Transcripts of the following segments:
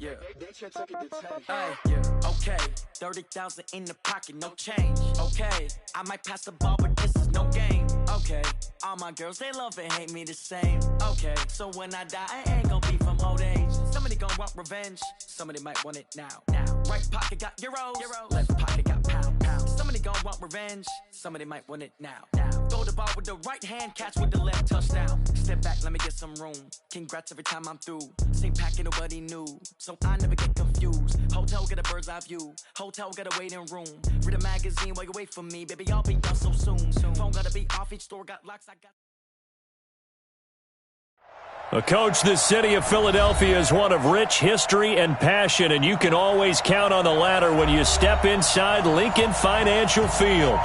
Yeah. Okay. 30,000 in the pocket, no change. Okay. I might pass the ball, but this is no game. Okay. All my girls, they love and hate me the same. Okay. So when I die, I ain't gonna be from old age. Somebody gonna want revenge. Somebody might want it now. Right pocket got euros. Left pocket got pounds. Somebody gonna want revenge. Somebody might want it now. Throw the ball with the right hand, catch with the left, touchdown. Step back, let me get some room. Congrats every time I'm through. Same packet, nobody knew, so I never get confused. Hotel get a bird's eye view. Hotel get a waiting room. Read a magazine while you wait for me, baby. I'll be done so soon. Phone gotta be off. Each store got locks. I got. Coach, the city of Philadelphia is one of rich history and passion, and you can always count on the latter when you step inside Lincoln Financial Field.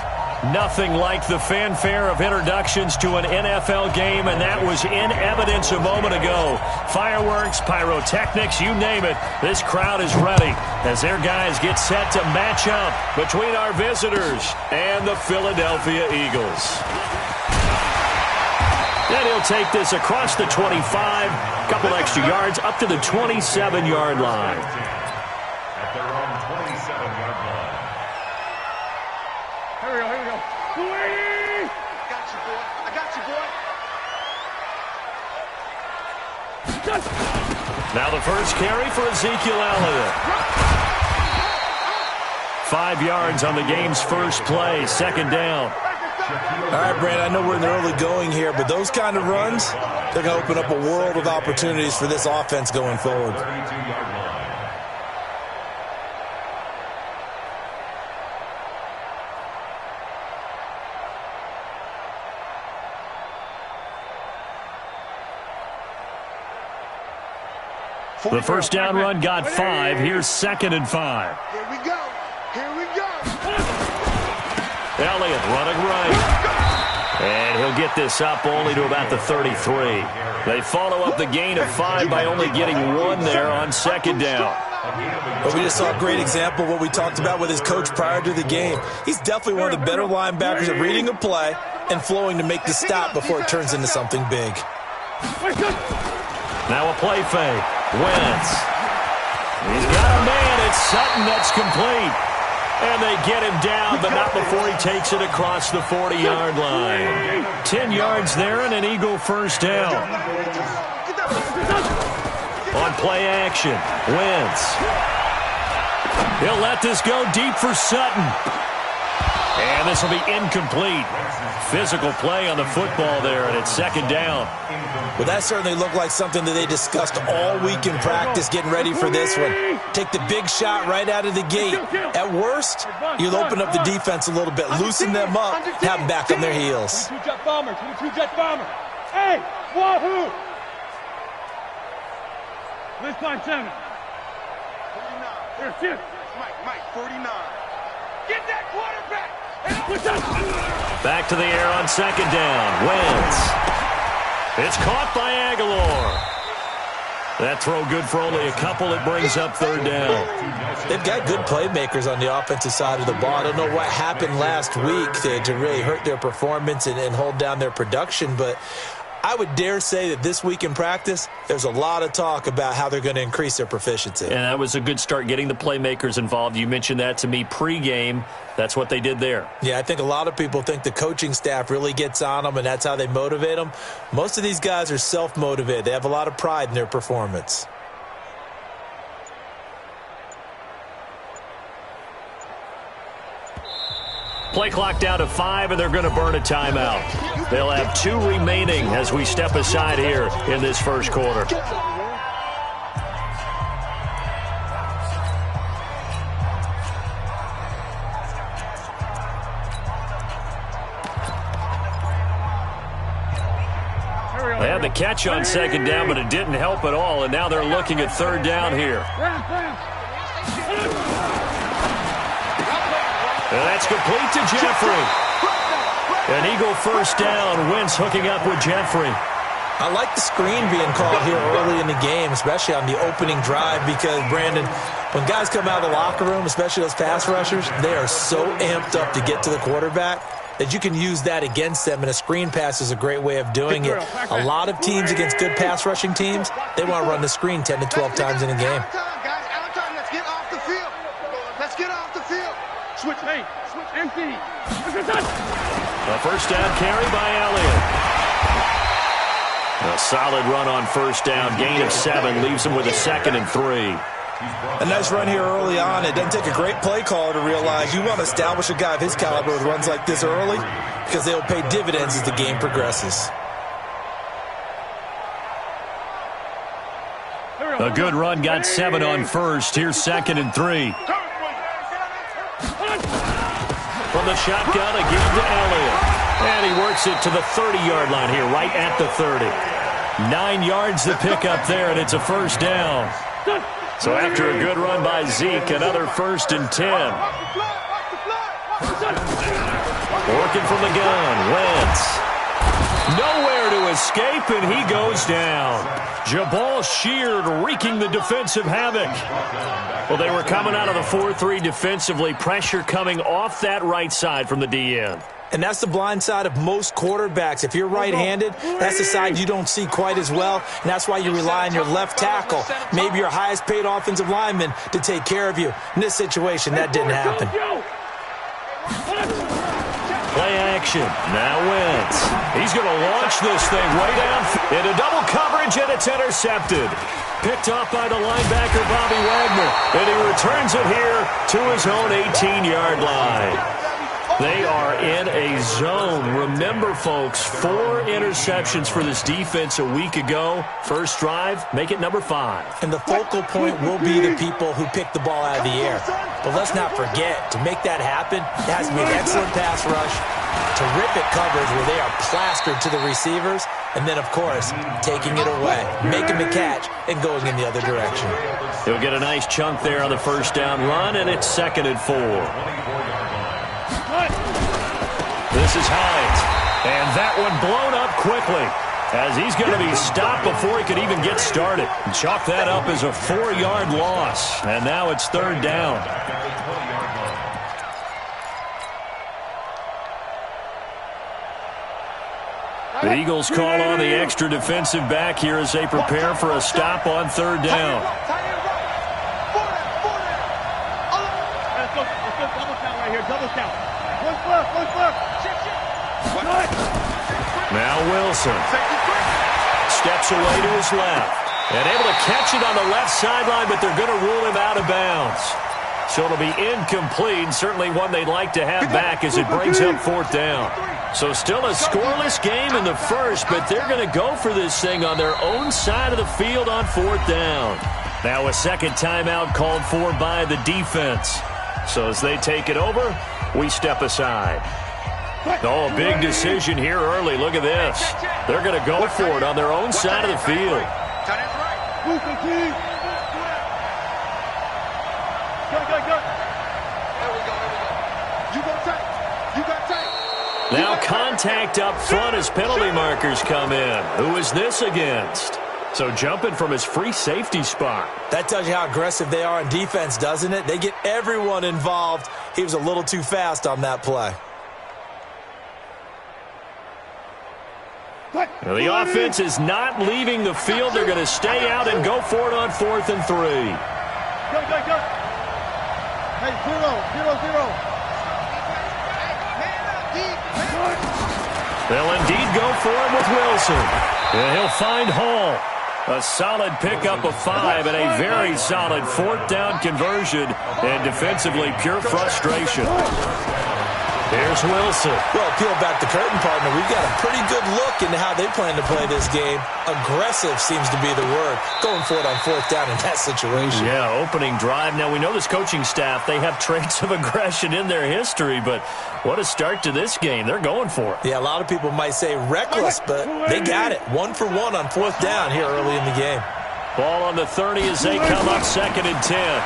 Nothing like the fanfare of introductions to an NFL game, and that was in evidence a moment ago. Fireworks, pyrotechnics, you name it. This crowd is ready as their guys get set to match up between our visitors and the Philadelphia Eagles. And he'll take this across the 25, couple extra yards, up to the 27-yard line. At their own 27-yard line. Here we go. Louis! Got you, boy. I got you, boy. Now the first carry for Ezekiel Elliott. 5 yards on the game's first play, second down. All right, Brand, I know we're in the early going here, but those kind of runs, they're going to open up a world of opportunities for this offense going forward. 32-yard line. The first down run got 5. Here's 2nd and 5. Here we go. Elliott running right. And he'll get this up only to about the 33. They follow up the gain of 5 by only getting 1 there on 2nd down. But we just saw a great example of what we talked about with his coach prior to the game. He's definitely one of the better linebackers at reading a play and flowing to make the stop before it turns into something big. Now a play fake. Wentz. He's got a man. It's Sutton that's complete. And they get him down, but not before he takes it across the 40-yard line. 10 yards there and an Eagle first down. On play action, Wentz. He'll let this go deep for Sutton. And this will be incomplete. Physical play on the football there, and it's 2nd down. Well, that certainly looked like something that they discussed all week in practice getting ready for this one. Take the big shot right out of the gate. At worst, you'll open up the defense a little bit, loosen them up, have them back on their heels. 22 jet bomber. Hey, wahoo! Let's find 7. 49. Here, shoot. Mike, 49. Get that quarterback! Back to the air on 2nd down. Wentz. It's caught by Aguilar. That throw good for only a couple. It brings up 3rd down. They've got good playmakers on the offensive side of the ball. I don't know what happened last week to really hurt their performance and hold down their production, but I would dare say that this week in practice, there's a lot of talk about how they're going to increase their proficiency. And that was a good start getting the playmakers involved. You mentioned that to me pregame. That's what they did there. Yeah, I think a lot of people think the coaching staff really gets on them, and that's how they motivate them. Most of these guys are self-motivated. They have a lot of pride in their performance. Play clock down to 5, and they're going to burn a timeout. They'll have 2 remaining as we step aside here in this first quarter. They had the catch on 2nd down, but it didn't help at all, and now they're looking at 3rd down here. And that's complete to Jeffrey. An Eagle first down. Wentz hooking up with Jeffrey. I like the screen being called here early in the game, especially on the opening drive, because, Brandon, when guys come out of the locker room, especially those pass rushers, they are so amped up to get to the quarterback that you can use that against them, and a screen pass is a great way of doing it. A lot of teams against good pass rushing teams, they want to run the screen 10 to 12 times in a game. Switch, hey, switch, empty. A first down carry by Elliott. A solid run on first down. Gain of 7 leaves him with a 2nd and 3. A nice run here early on. It doesn't take a great play caller to realize you want to establish a guy of his caliber with runs like this early because they'll pay dividends as the game progresses. A good run got 7 on first. Here's 2nd and 3. From the shotgun again to Elliott. And he works it to the 30-yard line here, right at the 30. 9 yards to pick up there, and it's a first down. So after a good run by Zeke, another 1st and 10. Working from the gun, Wentz. Nowhere to escape, and he goes down. Jabal Sheard wreaking the defensive havoc. Well, they were coming out of the 4-3 defensively. Pressure coming off that right side from the DN. And that's the blind side of most quarterbacks. If you're right-handed, that's the side you don't see quite as well, and that's why you rely on your left tackle, maybe your highest-paid offensive lineman, to take care of you. In this situation, that didn't happen. Play action. Now Wentz. He's going to launch this thing way down into double coverage, and it's intercepted. Picked off by the linebacker, Bobby Wagner. And he returns it here to his own 18-yard line. They are in a zone. Remember, folks, 4 interceptions for this defense a week ago. First drive, make it number 5. And the focal point will be the people who pick the ball out of the air. But let's not forget, to make that happen, it has to be an excellent pass rush, terrific coverage where they are plastered to the receivers, and then, of course, taking it away, making the catch, and going in the other direction. He'll get a nice chunk there on the first down run, and it's 2nd and 4. This is Hines, and that one blown up quickly as he's going to be stopped before he could even get started. Chalk that up as a 4-yard loss, and now it's 3rd down. The Eagles call on the extra defensive back here as they prepare for a stop on 3rd down. Let's go double count right here, double count. One flip. Now Wilson steps away to his left and able to catch it on the left sideline, but they're going to rule him out of bounds. So it'll be incomplete, certainly one they'd like to have back as it brings up 4th down. So still a scoreless game in the first, but they're going to go for this thing on their own side of the field on 4th down. Now a second timeout called for by the defense. So as they take it over, we step aside. Oh, a big decision here early. Look at this. They're going to go for it on their own side of the field. Now contact up front as penalty markers come in. Who is this against? So jumping from his free safety spot. That tells you how aggressive they are on defense, doesn't it? They get everyone involved. He was a little too fast on that play. Now the offense is not leaving the field. They're going to stay out and go for it on 4th and 3. Go. Hey, 0. They'll indeed go for it with Wilson. And he'll find Hall. A solid pickup of 5 and a very solid 4th down conversion. And defensively, pure frustration. Here's Wilson. Well, peel back the curtain, partner. We've got a pretty good look into how they plan to play this game. Aggressive seems to be the word. Going for it on 4th down in that situation. Yeah, opening drive. Now, we know this coaching staff, they have traits of aggression in their history, but what a start to this game. They're going for it. Yeah, a lot of people might say reckless, but they got it. 1 for 1 on 4th down here early in the game. Ball on the 30 as they come up 2nd and 10.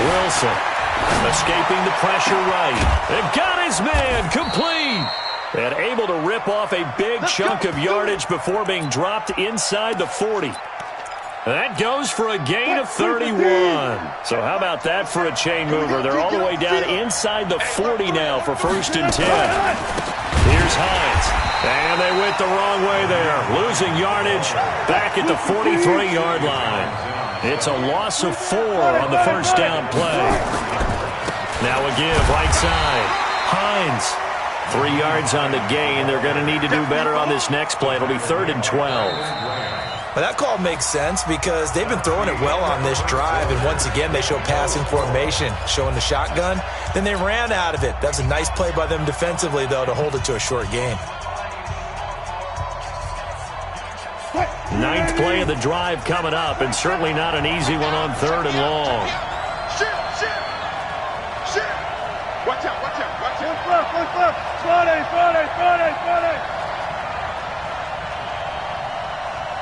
Wilson. Escaping the pressure right. And got his man complete. And able to rip off a big chunk of yardage before being dropped inside the 40. That goes for a gain of 31. So how about that for a chain mover? They're all the way down inside the 40 now for 1st and 10. Here's Hines. And they went the wrong way there. Losing yardage back at the 43-yard line. It's a loss of 4 on the first down play. Now a give, right side. Hines. 3 yards on the gain. They're going to need to do better on this next play. It'll be 3rd and 12. Well, that call makes sense because they've been throwing it well on this drive, and once again they show passing formation, showing the shotgun. Then they ran out of it. That's a nice play by them defensively, though, to hold it to a short gain. 9th play of the drive coming up, and certainly not an easy one on 3rd and long. Watch out, watch out, watch out. One foot. Friday.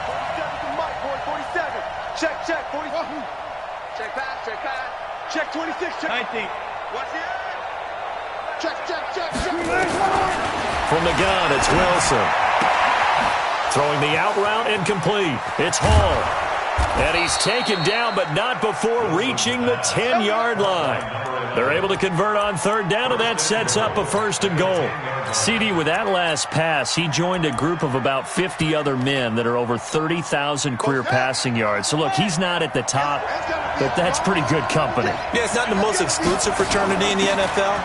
47 to Mike, boy, 47. Check, 47. Check pass. Check 26, check. 19. Watch it. Check. From the gun, it's Wilson. Throwing the out route incomplete. It's Hall. And he's taken down, but not before reaching the 10-yard line. They're able to convert on 3rd down, and that sets up a 1st and goal. CD, with that last pass, he joined a group of about 50 other men that are over 30,000 career passing yards. So, look, he's not at the top, but that's pretty good company. Yeah, it's not the most exclusive fraternity in the NFL,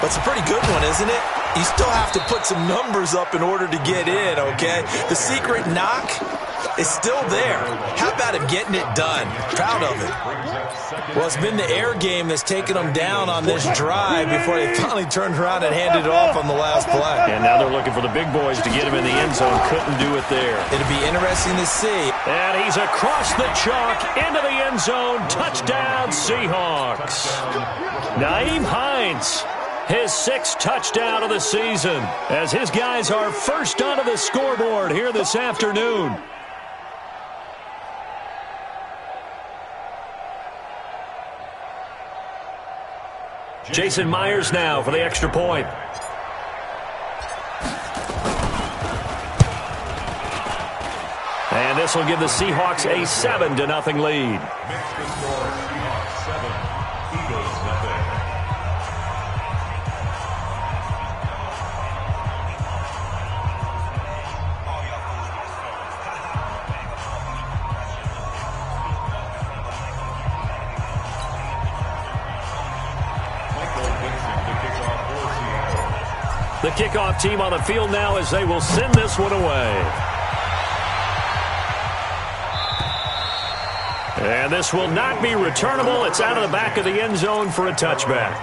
but it's a pretty good one, isn't it? You still have to put some numbers up in order to get in, okay? The secret knock is still there. How about him getting it done? Proud of it. Well, it's been the air game that's taken them down on this drive before they finally turned around and handed it off on the last play. And now they're looking for the big boys to get him in the end zone. Couldn't do it there. It'll be interesting to see. And he's across the chalk into the end zone. Touchdown, Seahawks. Nyheim Hines, his 6th touchdown of the season, as his guys are first onto the scoreboard here this afternoon. Jason Myers now for the extra point. And this will give the Seahawks a 7-0 lead. Seahawks 7, Eagles nothing. The kickoff team on the field now as they will send this one away. And this will not be returnable. It's out of the back of the end zone for a touchback.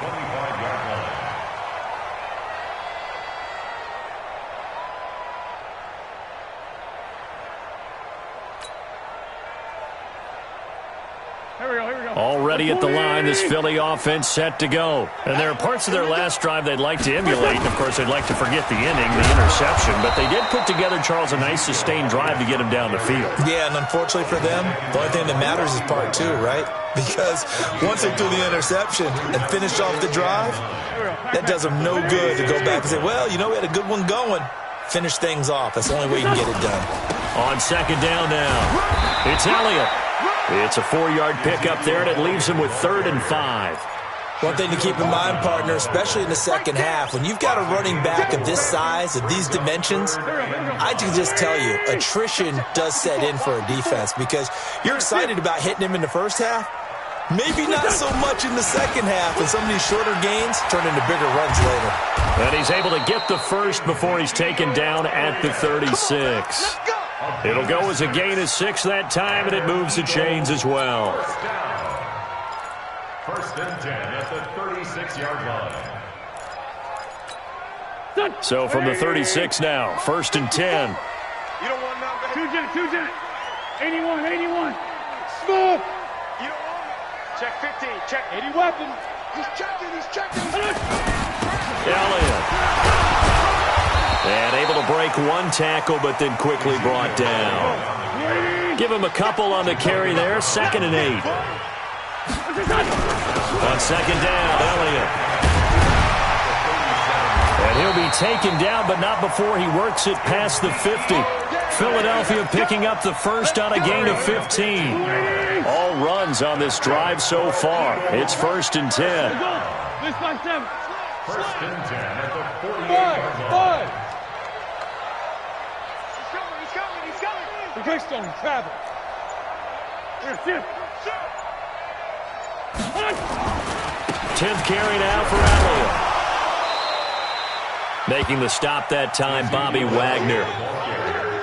Already at the line, this Philly offense set to go. And there are parts of their last drive they'd like to emulate. And, of course, they'd like to forget the inning, the interception. But they did put together, Charles, a nice sustained drive to get him down the field. Yeah, and unfortunately for them, the only thing that matters is part 2, right? Because once they threw the interception and finished off the drive, that does them no good to go back and say, well, you know, we had a good one going. Finish things off. That's the only way you can get it done. On 2nd down now, it's Elliott. It's a 4-yard pickup there, and it leaves him with 3rd and 5. One thing to keep in mind, partner, especially in the second half, when you've got a running back of this size, of these dimensions, I can just tell you, attrition does set in for a defense because you're excited about hitting him in the first half, maybe not so much in the second half, and some of these shorter gains turn into bigger runs later. And he's able to get the first before he's taken down at the 36. It'll go as a gain of 6 that time, and it moves the chains as well. 1st and 10 at the 36-yard line. So from the 36 now, 1st and 10. You don't want none, baby. 2 Jet. 81. Smooth. You don't want it. Check 15, check. 80 weapons. He's checking. Elliott. And able to break one tackle, but then quickly brought down. Give him a couple on the carry there. 2nd and 8. On 2nd down, Elliott. And he'll be taken down, but not before he works it past the 50. Philadelphia picking up the first on a gain of 15. All runs on this drive so far. It's 1st and 10. 1st and 10 at the 48-yard line. The Greystone travel. 10th carry now for Elliott. Making the stop that time, Bobby Wagner.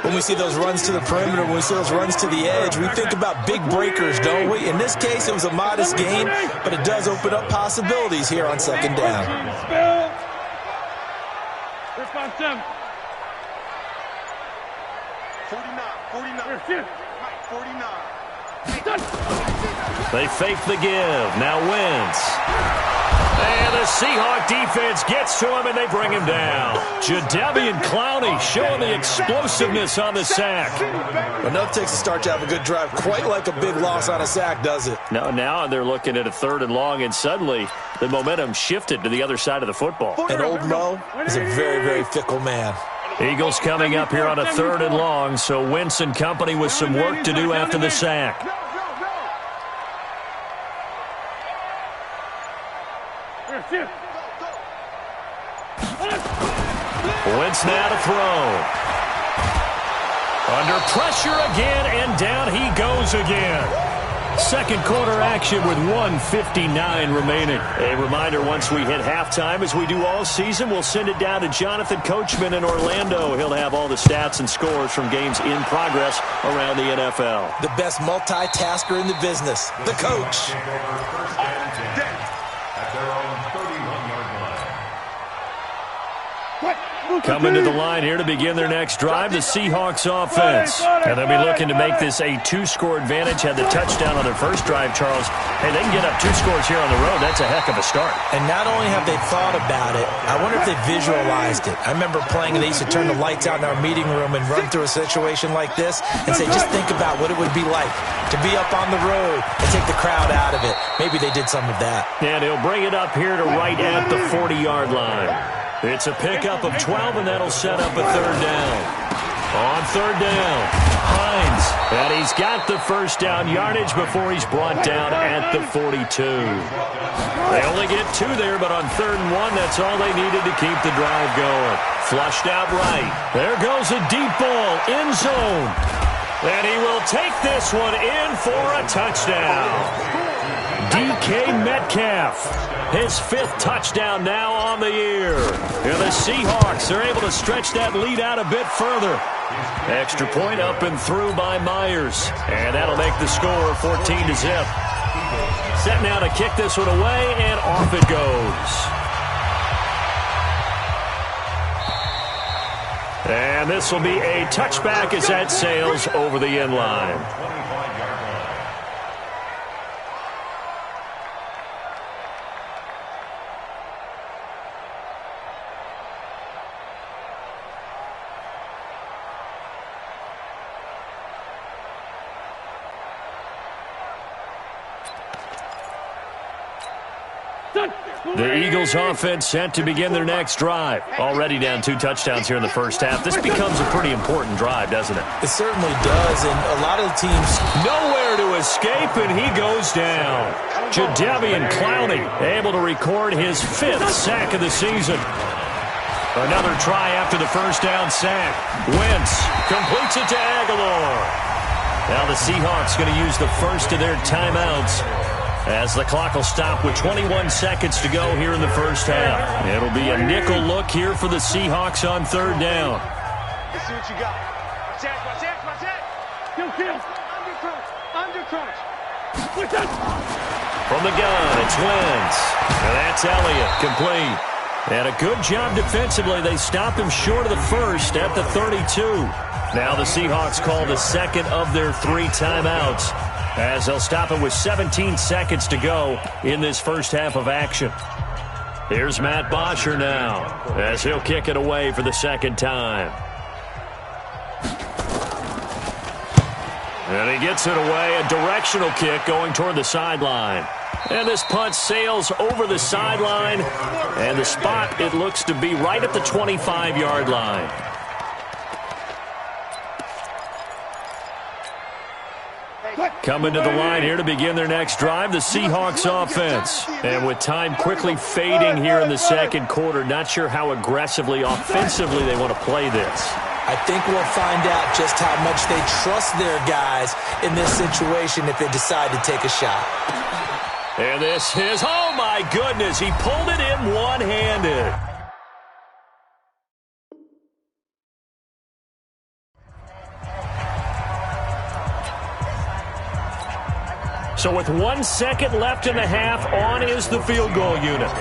When we see those runs to the perimeter, when we see those runs to the edge, we think about big breakers, don't we? In this case, it was a modest gain, but it does open up possibilities here on second down. 49. They fake the give. Now Wentz. And the Seahawk defense gets to him, and they bring him down. Jadeveon Clowney showing the explosiveness on the sack. Enough takes to start to have a good drive. Quite like a big loss on a sack, does it? No, now they're looking at a 3rd and long, and suddenly the momentum shifted to the other side of the football. And old Mo is a very, very fickle man. Eagles coming up here on a 3rd and long, so Wentz and company with some work to do after the sack. Wentz now to throw. Under pressure again, and down he goes again. Second quarter action with 1:59 remaining. A reminder, once we hit halftime, as we do all season, we'll send it down to Jonathan Coachman in Orlando. He'll have all the stats and scores from games in progress around the NFL. The best multitasker in the business, the coach. Coming to the line here to begin their next drive, the Seahawks offense. And they'll be looking to make this a 2-score advantage. Had the touchdown on their first drive, Charles. Hey, they can get up 2 scores here on the road. That's a heck of a start. And not only have they thought about it, I wonder if they visualized it. I remember playing, and they used to turn the lights out in our meeting room and run through a situation like this and say, just think about what it would be like to be up on the road and take the crowd out of it. Maybe they did some of that. And he'll bring it up here to right at the 40-yard line. It's a pickup of 12, and that'll set up a 3rd down. On 3rd down, Hines. And he's got the first down yardage before he's brought down at the 42. They only get 2 there, but on 3rd and 1, that's all they needed to keep the drive going. Flushed out right. There goes a deep ball, end zone. And he will take this one in for a touchdown. DK Metcalf, his 5th touchdown now on the year. And the Seahawks are able to stretch that lead out a bit further. Extra point up and through by Myers. And that'll make the score 14-0. Set now to kick this one away, and off it goes. And this will be a touchback as that sails over the end line. The Eagles offense set to begin their next drive. Already down 2 touchdowns here in the first half. This becomes a pretty important drive, doesn't it? It certainly does, and a lot of the teams... Nowhere to escape, and he goes down. Jadeveon Clowney able to record his 5th sack of the season. Another try after the first down sack. Wentz completes it to Aguilar. Now the Seahawks going to use the first of their timeouts, as the clock will stop with 21 seconds to go here in the first half. It'll be a nickel look here for the Seahawks on 3rd down. Let's see what you got. Watch that. Kill. Under crunch. From the gun, it's Wentz. And that's Elliott, complete. And a good job defensively. They stop him short of the first at the 32. Now the Seahawks call the second of their 3 timeouts, as they'll stop him with 17 seconds to go in this first half of action. Here's Matt Bosher now, as he'll kick it away for the second time. And he gets it away, a directional kick going toward the sideline. And this punt sails over the sideline, and the spot, it looks to be right at the 25-yard line. Coming to the line here to begin their next drive, the Seahawks offense. And with time quickly fading here in the second quarter, not sure how aggressively, offensively they want to play this. I think we'll find out just how much they trust their guys in this situation if they decide to take a shot. And this is, oh my goodness, he pulled it in one-handed. So with 1 second left in the half, on is the field goal unit.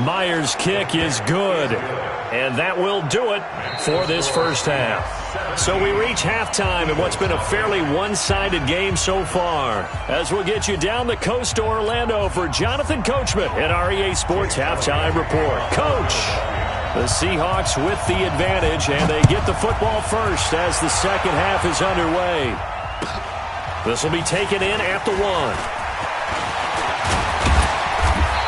Myers' kick is good, and that will do it for this first half. So we reach halftime in what's been a fairly one-sided game so far. As we'll get you down the coast to Orlando for Jonathan Coachman at our EA Sports Halftime Report. Coach, the Seahawks with the advantage, and they get the football first as the second half is underway. This will be taken in at the 1.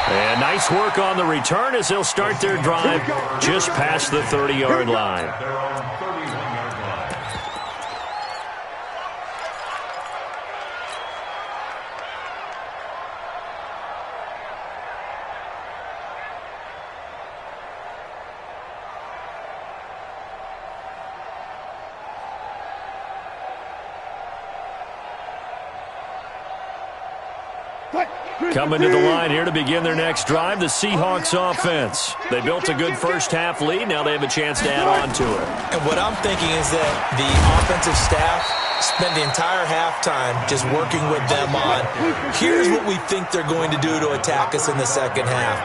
And nice work on the return as they'll start their drive just past the 30-yard line. Coming to the line here to begin their next drive, the Seahawks offense. They built a good first-half lead. Now they have a chance to add on to it. And what I'm thinking is that the offensive staff spent the entire halftime just working with them on, here's what we think they're going to do to attack us in the second half.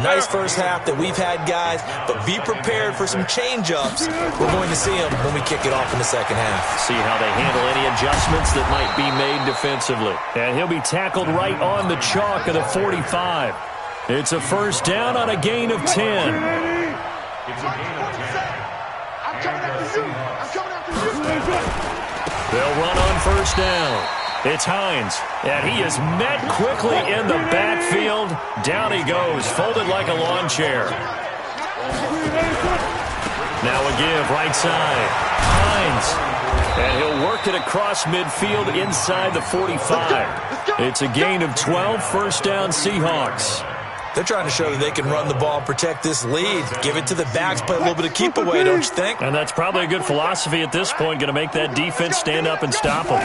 Nice first half that we've had, guys, but be prepared for some change-ups. We're going to see them when we kick it off in the second half. See how they handle any adjustments that might be made defensively. And he'll be tackled right on the chalk of the 45. It's a first down on a gain of 10. It's a gain of 10. I'm coming after you. I'm coming after you. They'll run on first down. It's Hines, and he is met quickly in the backfield. Down he goes, folded like a lawn chair. Now a give, right side. Hines, and he'll work it across midfield inside the 45. It's a gain of 12, first down Seahawks. They're trying to show that they can run the ball and protect this lead. Give it to the backs, play a little bit of keep away, don't you think? And that's probably a good philosophy at this point, going to make that defense stand up and stop them.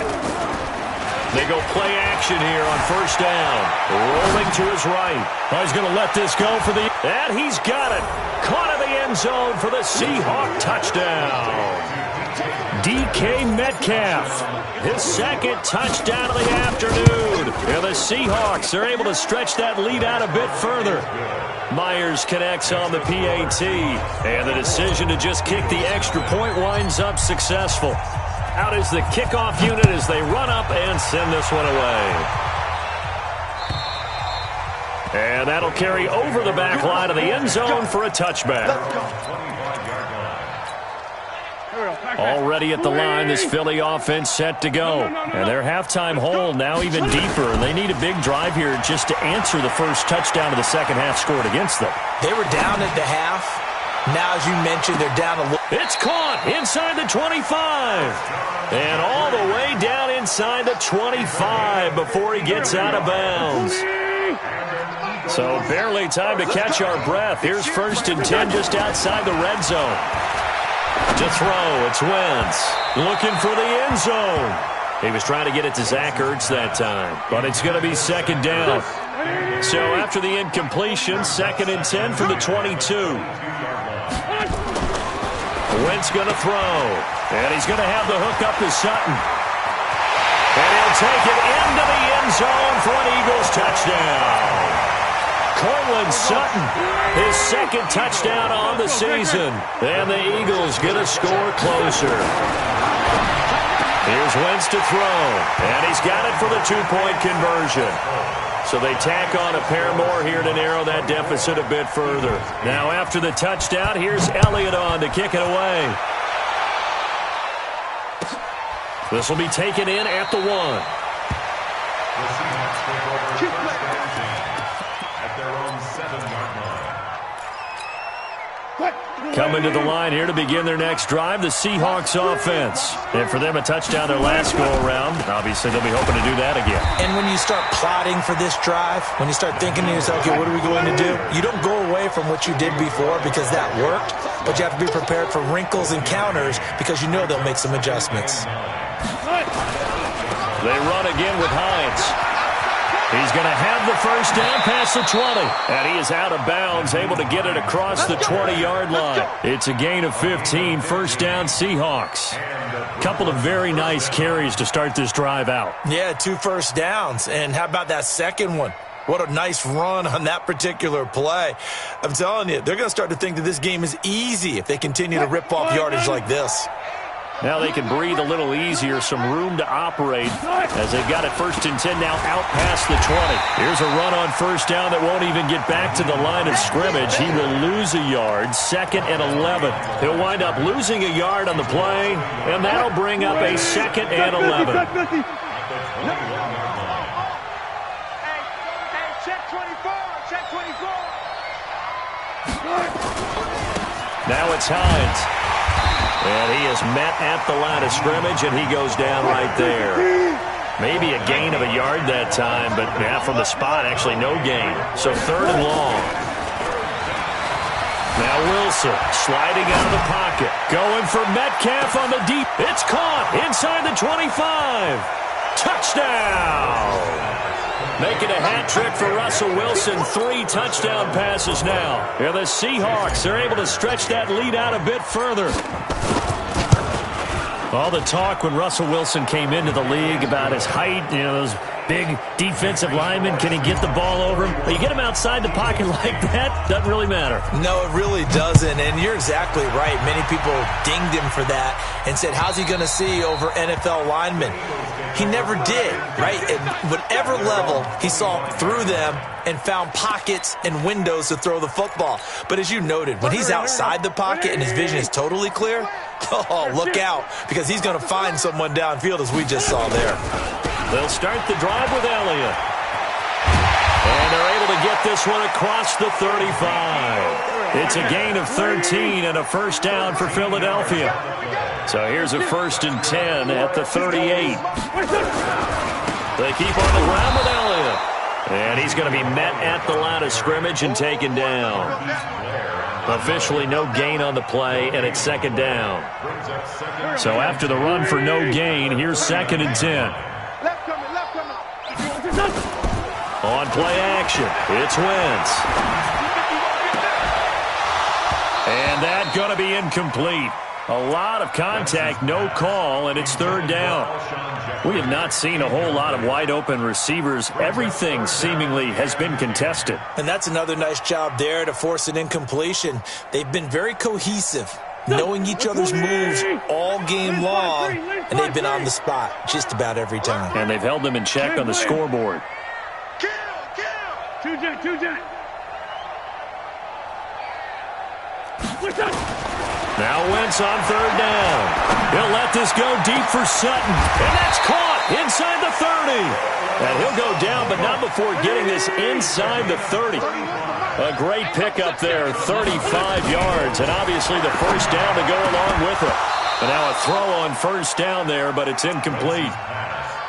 They go play action here on first down. Rolling to his right. Oh, he's going to let this go for the... And he's got it. Caught in the end zone for the Seahawk touchdown. DK Metcalf, his second touchdown of the afternoon. And the Seahawks are able to stretch that lead out a bit further. Myers connects on the PAT. And the decision to just kick the extra point winds up successful. Out is the kickoff unit as they run up and send this one away. And that'll carry over the back line of the end zone for a touchback. Already at the line, this Philly offense set to go. And their halftime hole now even deeper. And they need a big drive here just to answer the first touchdown of the second half scored against them. They were down at the half. Now, as you mentioned, they're down a little. It's caught inside the 25. And all the way down inside the 25 before he gets out of bounds. So barely time to catch our breath. Here's first and 10 just outside the red zone. To throw, it's Wentz. Looking for the end zone. He was trying to get it to Zach Ertz that time. But it's going to be second down. So after the incompletion, second and 10 from the 22. Wentz going to throw. And he's going to have the hook up to Sutton. And he'll take it into the end zone for an Eagles touchdown. Cortland Sutton, his second touchdown on the season. And the Eagles get a score closer. Here's Wentz to throw. And he's got it for the two-point conversion. So they tack on a pair more here to narrow that deficit a bit further. Now after the touchdown, here's Elliott on to kick it away. This will be taken in at the 1. At their own 7-yard line. Coming to the line here to begin their next drive, the Seahawks offense. And for them, a touchdown their last go-around. Obviously, they'll be hoping to do that again. And when you start plotting for this drive, when you start thinking to yourself, okay, what are we going to do? You don't go away from what you did before because that worked, but you have to be prepared for wrinkles and counters because you know they'll make some adjustments. They run again with Hines. He's going to have the first down past the 20. And he is out of bounds, able to get it across the 20-yard line. It's a gain of 15, first down Seahawks. Couple of very nice carries to start this drive out. Yeah, 2 first downs. And how about that second one? What a nice run on that particular play. I'm telling you, they're going to start to think that this game is easy if they continue to rip off yardage like this. Now they can breathe a little easier, some room to operate as they've got it first and 10 now out past the 20. Here's a run on first down that won't even get back to the line of scrimmage. He will lose a yard, 2nd and 11. He'll wind up losing a yard on the play, and that'll bring up a 2nd and 11. Now it's Hines. And he is met at the line of scrimmage, and he goes down right there. Maybe a gain of a yard that time, but yeah, from the spot, actually no gain. So 3rd and long. Now Wilson sliding out of the pocket. Going for Metcalf on the deep. It's caught inside the 25. Touchdown! Making a hat trick for Russell Wilson. 3 touchdown passes now. And the Seahawks are able to stretch that lead out a bit further. All the talk when Russell Wilson came into the league about his height, you know, those big defensive linemen, can he get the ball over him? Well, you get him outside the pocket like that, doesn't really matter. No, it really doesn't, and you're exactly right. Many people dinged him for that and said, how's he going to see over NFL linemen? He never did, right? At whatever level, he saw through them and found pockets and windows to throw the football. But as you noted, when he's outside the pocket and his vision is totally clear, oh, look out, because he's going to find someone downfield, as we just saw there. They'll start the drive with Elliott. And they're able to get this one across the 35. It's a gain of 13 and a first down for Philadelphia. So here's a 1st and 10 at the 38. They keep on the ground with Elliott. And he's going to be met at the line of scrimmage and taken down. Officially no gain on the play, and it's 2nd down. So after the run for no gain, here's 2nd and 10. On play action, it's Wentz. And that's going to be incomplete. A lot of contact, no call, and it's 3rd down. We have not seen a whole lot of wide-open receivers. Everything seemingly has been contested. And that's another nice job there to force an incompletion. They've been very cohesive, knowing each other's moves all game long, and they've been on the spot just about every time. And they've held them in check on the scoreboard. Now Wentz on 3rd down. He'll let this go deep for Sutton. And that's caught inside the 30. And he'll go down, but not before getting this inside the 30. A great pickup there, 35 yards. And obviously the first down to go along with it. And now a throw on first down there, but it's incomplete.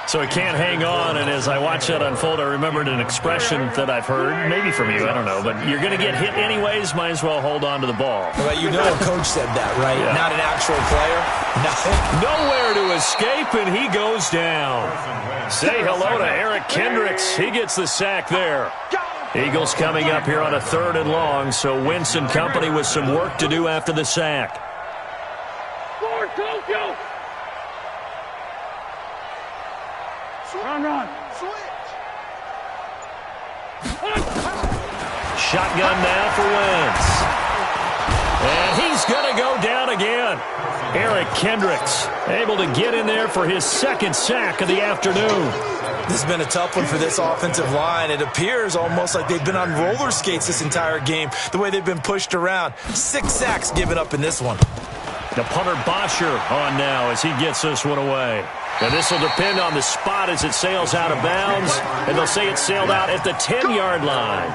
So he can't hang on, and as I watch that unfold, I remembered an expression that I've heard, maybe from you, I don't know, but you're going to get hit anyways, might as well hold on to the ball. Well, you know a coach said that, right? Yeah. Not an actual player. Nowhere to escape, and he goes down. Say hello to Eric Kendricks. He gets the sack there. Eagles coming up here on a 3rd and long, so Wentz and company with some work to do after the sack. Run. Shotgun now for Wentz. And he's going to go down again. Eric Kendricks able to get in there for his 2nd sack of the afternoon. This has been a tough one for this offensive line. It appears almost like they've been on roller skates this entire game, the way they've been pushed around. 6 sacks given up in this one. The punter Bosher on now as he gets this one away. And this will depend on the spot as it sails out of bounds. And they'll say it sailed out at the 10-yard line.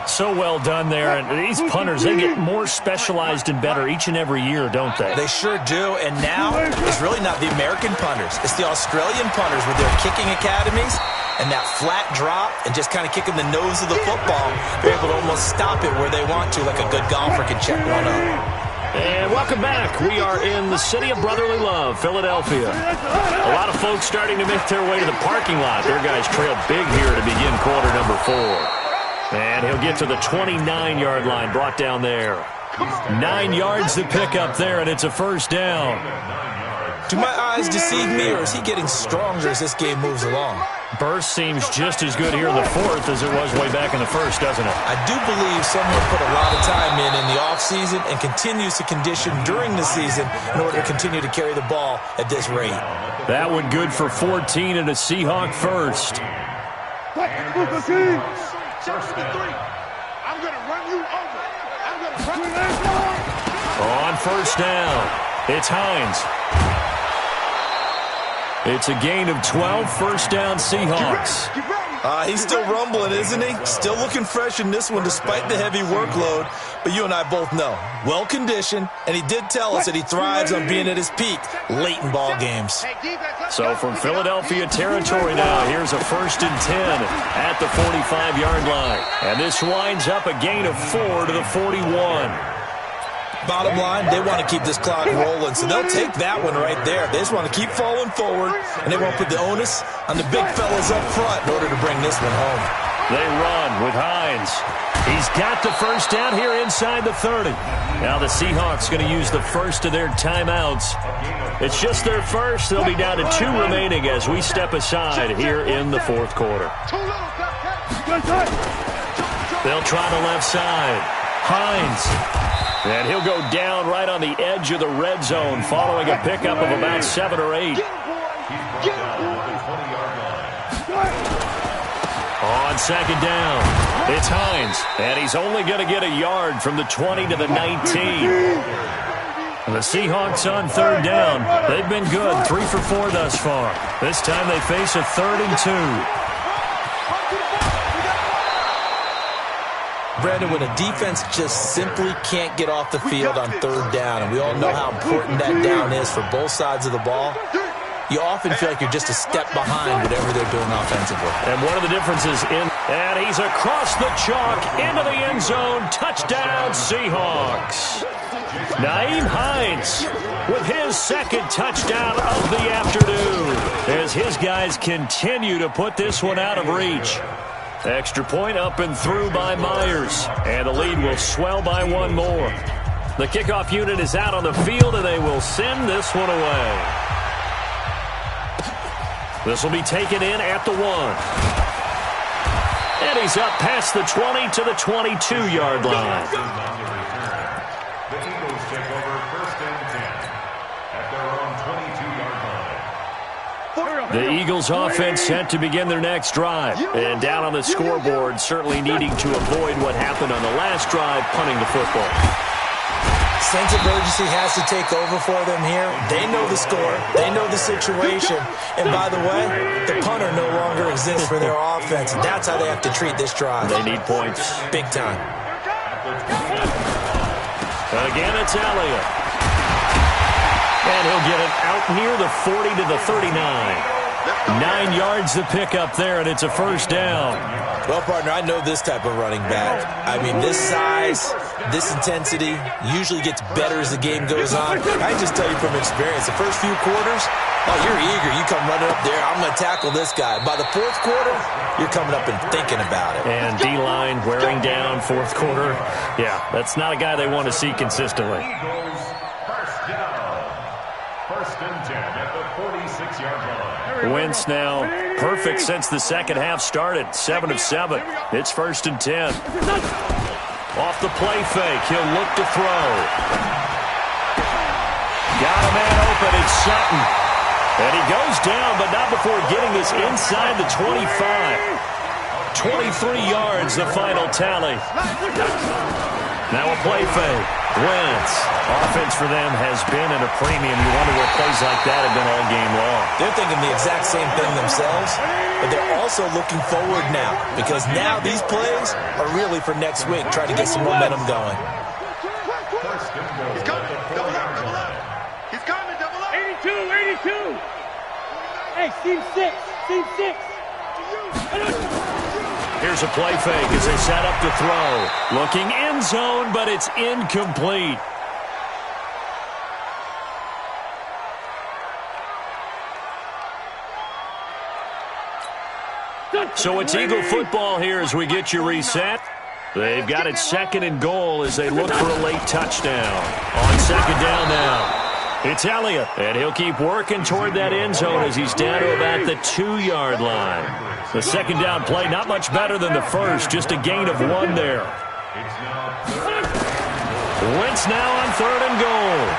So well done there. And these punters, they get more specialized and better each and every year, don't they? They sure do. And now it's really not the American punters. It's the Australian punters with their kicking academies and that flat drop and just kind of kicking the nose of the football. They're able to almost stop it where they want to, like a good golfer can check one up. And welcome back. We are in the city of brotherly love, Philadelphia. A lot of folks starting to make their way to the parking lot. Their guys trail big here to begin quarter number 4. And he'll get to the 29-yard line, brought down there. 9 yards to pick up there, and it's a first down. Do my eyes deceive me, or is he getting stronger as this game moves along? Burst seems just as good here in the 4th as it was way back in the 1st, doesn't it? I do believe someone put a lot of time in the offseason and continues to condition during the season in order to continue to carry the ball at this rate. That one good for 14 and a Seahawk first. I'm going to run you over. I'm going to run you over. On first down, it's Hines. It's a gain of 12, first down Seahawks. He's still rumbling, isn't he? Still looking fresh in this one despite the heavy workload. But you and I both know, well-conditioned, and he did tell us that he thrives on being at his peak late in ball games. So from Philadelphia territory now, here's a 1st and 10 at the 45-yard line. And this winds up a gain of 4 to the 41. Bottom line, they want to keep this clock rolling, so they'll take that one right there. They just want to keep falling forward, and they won't put the onus on the big fellas up front in order to bring this one home. They run with Hines. He's got the first down here inside the 30. Now the Seahawks going to use the first of their timeouts. It's just their first. They'll be down to 2 remaining as we step aside here in the 4th quarter. They'll try the left side. Hines. And he'll go down right on the edge of the red zone following a pickup of about 7 or 8. On second down, it's Hines. And he's only going to get a yard from the 20 to the 19. The Seahawks on third down. They've been good, 3 for 4 thus far. This time they face a 3rd and 2. Brandon, when a defense just simply can't get off the field on third down, and we all know how important that down is for both sides of the ball, you often feel like you're just a step behind whatever they're doing offensively. And one of the differences and he's across the chalk into the end zone. Touchdown, Seahawks. Nyheim Hines with his 2nd touchdown of the afternoon as his guys continue to put this one out of reach. Extra point up and through by Myers. And the lead will swell by 1 more. The kickoff unit is out on the field, and they will send this one away. This will be taken in at the 1. And he's up past the 20 to the 22-yard line. The Eagles take over 1st and 10 at their own 22-yard line. The Eagles offense set to begin their next drive. And down on the scoreboard, certainly needing to avoid what happened on the last drive, punting the football. Sense of urgency has to take over for them here. They know the score. They know the situation. And by the way, the punter no longer exists for their offense. And that's how they have to treat this drive. They need points. Big time. Again, it's Elliott. And he'll get it out near the 40 to the 39. 9 yards to pick up there, and it's a first down. Well, partner, I know this type of running back. I mean, this size, this intensity usually gets better as the game goes on. I just tell you from experience, the first few quarters, oh, you're eager. You come running up there, I'm going to tackle this guy. By the 4th quarter, you're coming up and thinking about it. And D-line wearing down 4th quarter. Yeah, that's not a guy they want to see consistently. Eagles, first down. 1st and 10 at the 46-yard line. Wentz now perfect since the second half started. 7 of 7. It's 1st and 10. Off the play fake, he'll look to throw. Got a man open, it's Sutton. And he goes down, but not before getting this inside the 25. 23 yards, the final tally. Now a play fake. Wentz. Offense for them has been at a premium. You wonder where plays like that have been all game long. They're thinking the exact same thing themselves, but they're also looking forward now because now these plays are really for next week, trying to get some momentum going. He's coming. Double up. He's coming. Double up. 82. Hey, seam 6. Here's a play fake as they set up to throw. Looking end zone, but it's incomplete. So it's Eagle football here as we get you reset. They've got it 2nd and goal as they look for a late touchdown. On 2nd down now. It's Elliott, and he'll keep working toward that end zone as he's down to about the 2-yard line. The 2nd down play, not much better than the first, just a gain of 1 there. Wentz now on 3rd and goal.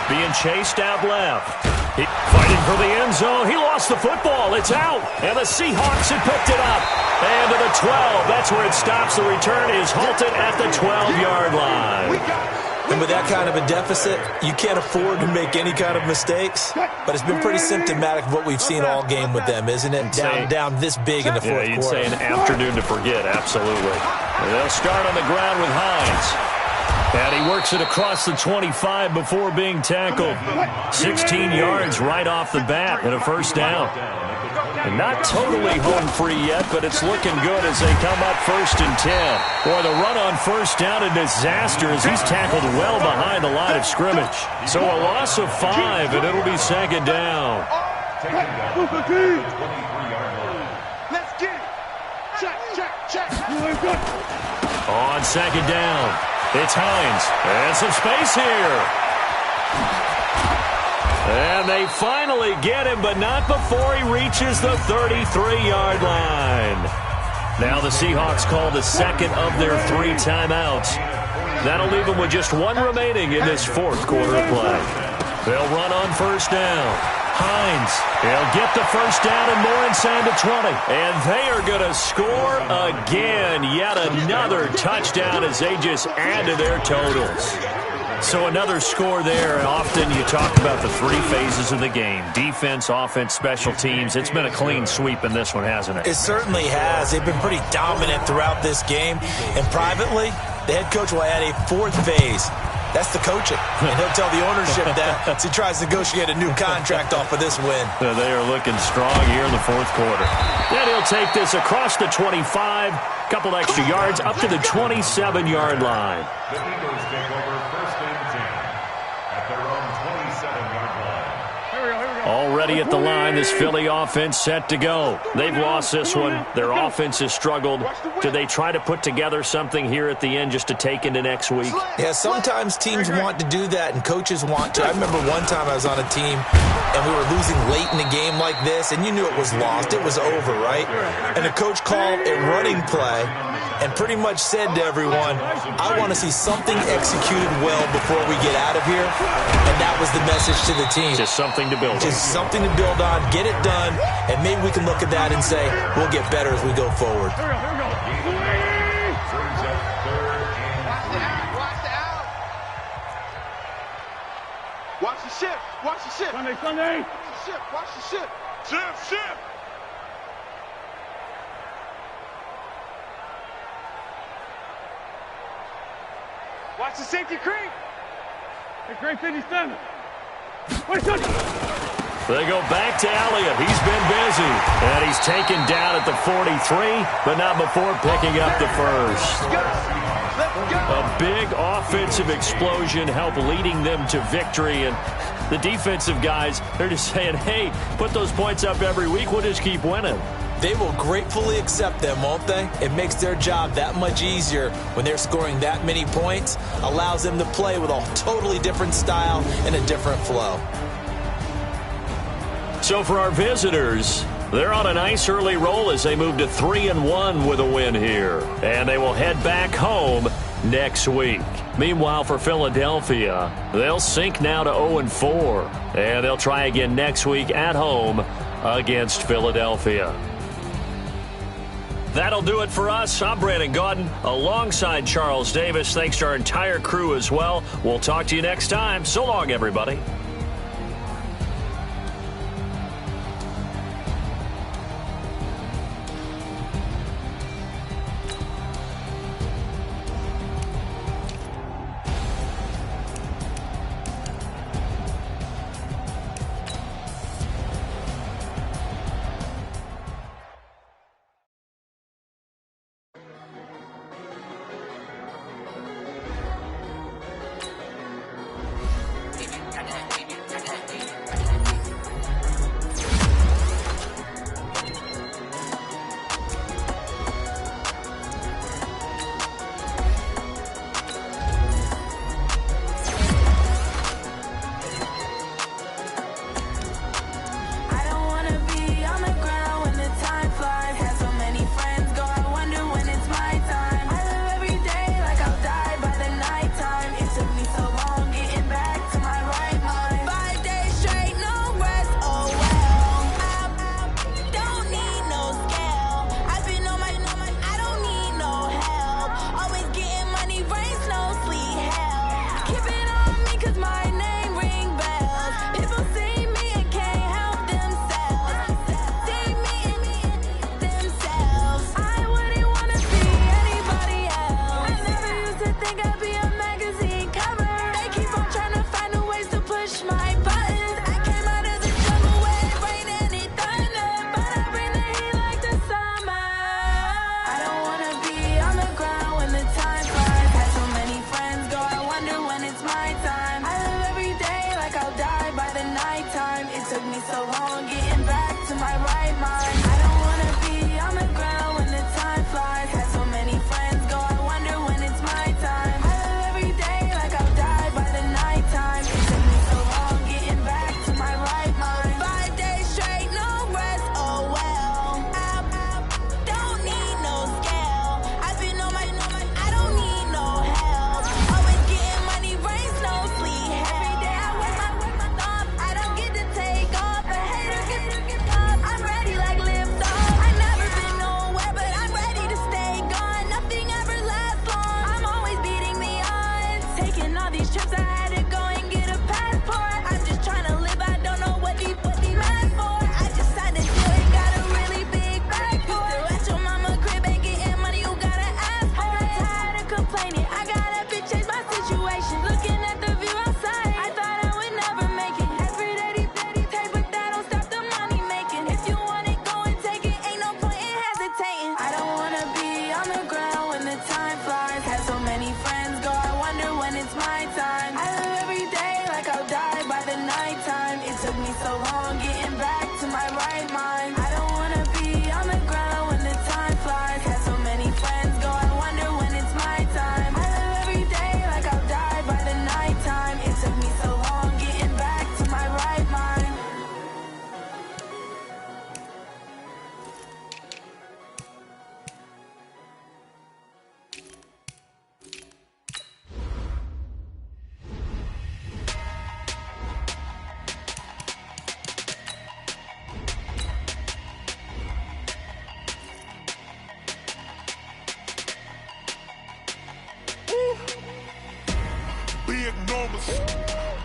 Being chased out left. Fighting for the end zone. He lost the football. It's out. And the Seahawks have picked it up. And to the 12. That's where it stops. The return is halted at the 12-yard line. And with that kind of a deficit, you can't afford to make any kind of mistakes. But it's been pretty symptomatic of what we've seen all game with them, isn't it? Down this big in the fourth quarter. You'd say an afternoon to forget, absolutely. And they'll start on the ground with Hines. And he works it across the 25 before being tackled. 16 yards right off the bat and a 1st down. And not totally home free yet, but it's looking good as they come up 1st and 10. Boy, the run on 1st down, a disaster as he's tackled well behind the line of scrimmage. So a loss of 5, and it'll be 2nd down. Let's get it. Check. On 2nd down, it's Hines. And some space here. And they finally get him, but not before he reaches the 33-yard line. Now the Seahawks call the 2nd of their 3 timeouts. That'll leave them with just 1 remaining in this 4th quarter of play. They'll run on 1st down. Hines, he'll get the 1st down and more inside the 20. And they are going to score again. Yet another touchdown as they just add to their totals. So another score there, and often you talk about the 3 phases of the game. Defense, offense, special teams. It's been a clean sweep in this one, hasn't it? It certainly has. They've been pretty dominant throughout this game. And privately, the head coach will add a 4th phase. That's the coaching. And he'll tell the ownership that as he tries to negotiate a new contract off of this win. They are looking strong here in the 4th quarter. Then he'll take this across the 25, couple extra yards, up to the 27-yard line. The Eagles take over 1st and 10 at their own 27-yard line. Already at the line, this Philly offense set to go. They've lost this one. Their offense has struggled. Do they try to put together something here at the end just to take into next week? Yeah, sometimes teams want to do that and coaches want to. I remember one time I was on a team and we were losing late in a game like this, and you knew it was lost. It was over, right? And the coach called a running play and pretty much said to everyone, I want to see something executed well before we get out of here. And that was the message to the team. Just something to build on. Just something to build on, get it done, and maybe we can look at that and say, we'll get better as we go forward. Watch the ship. Watch the ship. Sunday. Watch the ship. Ship. Watch the safety creep. Hey, Great 57. They go back to Elliott. He's been busy. And he's taken down at the 43, but not before picking up the 1st. A big offensive explosion helped leading them to victory. And the defensive guys, they're just saying, hey, put those points up every week. We'll just keep winning. They will gratefully accept them, won't they? It makes their job that much easier when they're scoring that many points. Allows them to play with a totally different style and a different flow. So for our visitors, they're on a nice early roll as they move to 3-1 with a win here. And they will head back home next week. Meanwhile, for Philadelphia, they'll sink now to 0-4. And they'll try again next week at home against Philadelphia. That'll do it for us. I'm Brandon Gaudin alongside Charles Davis. Thanks to our entire crew as well. We'll talk to you next time. So long, everybody.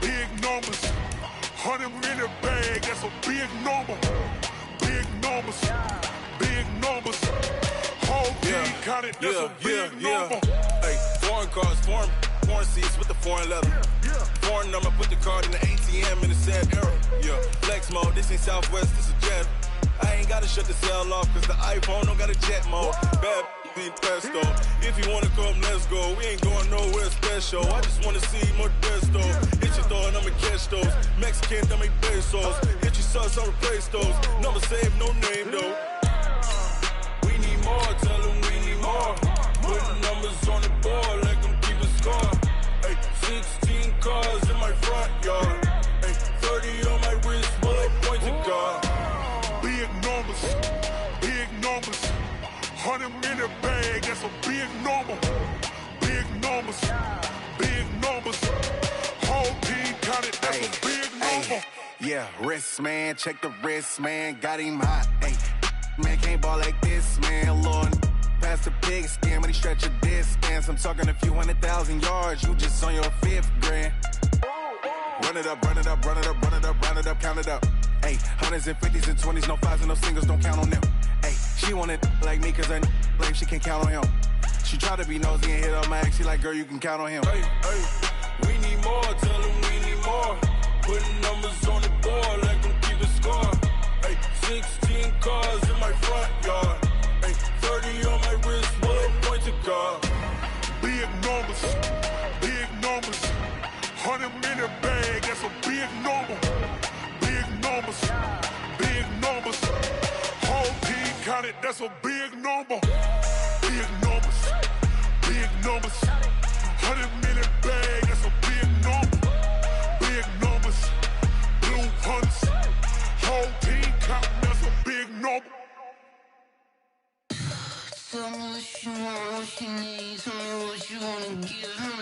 Big numbers. 100 in the bag, that's a big number. Big numbers. Big numbers. Whole team counted, that's a big number. Hey, foreign cars, foreign seats with the foreign leather. Foreign number, put the card in the ATM in the sad era. Yeah, flex mode, this ain't Southwest, this is Jet. I ain't gotta shut the cell off, cause the iPhone don't got a jet mode. Bad be pesto. If you wanna come, let's go. We ain't going nowhere special. I just wanna see Modesto. Hit your thought, I'ma catch those. Mexican, I make pesos. Hit your sauce, I'll replace those. Number save, no name though. We need more, tell them we need more. Putting numbers on the board like I'm keeping score. Hey, 16 cars in my front yard. Hey, 30 on my wrist, while I point to God. Big numbers, big numbers. 100 in the bag, that's a big number. Big numbers, big numbers. Whole team counted, that's a big number. Yeah, wrist man, check the wrist man, got him hot. Ay, man, can't ball like this, man, Lord. Past the pig skin when he stretch a distance. I'm talking a few 100,000 yards, you just on your 5th grand. Run it up, run it up, run it up, run it up, run it up, count it up. Hey, hundreds and 50s and 20s, no 5s and no singles, don't count on them. Hey, she want it like me, cause her blame, she can't count on him. She try to be nosy and hit up my ex, she like, girl, you can count on him. Hey, hey, we need more, tell them we need more. Putting numbers on the board like I'm keeping score. Hey, 16 cars in my front yard. Hey, 30 on my wrist, one point to guard. Big numbers, 100-minute bag, that's a big number. Big numbers, whole team counted, that's a big number. Big numbers, 100-minute bag, that's a big number. Big numbers, blue hunts, whole team counting, that's a big number. Tell me what you want, what you need, tell me what you wanna give me.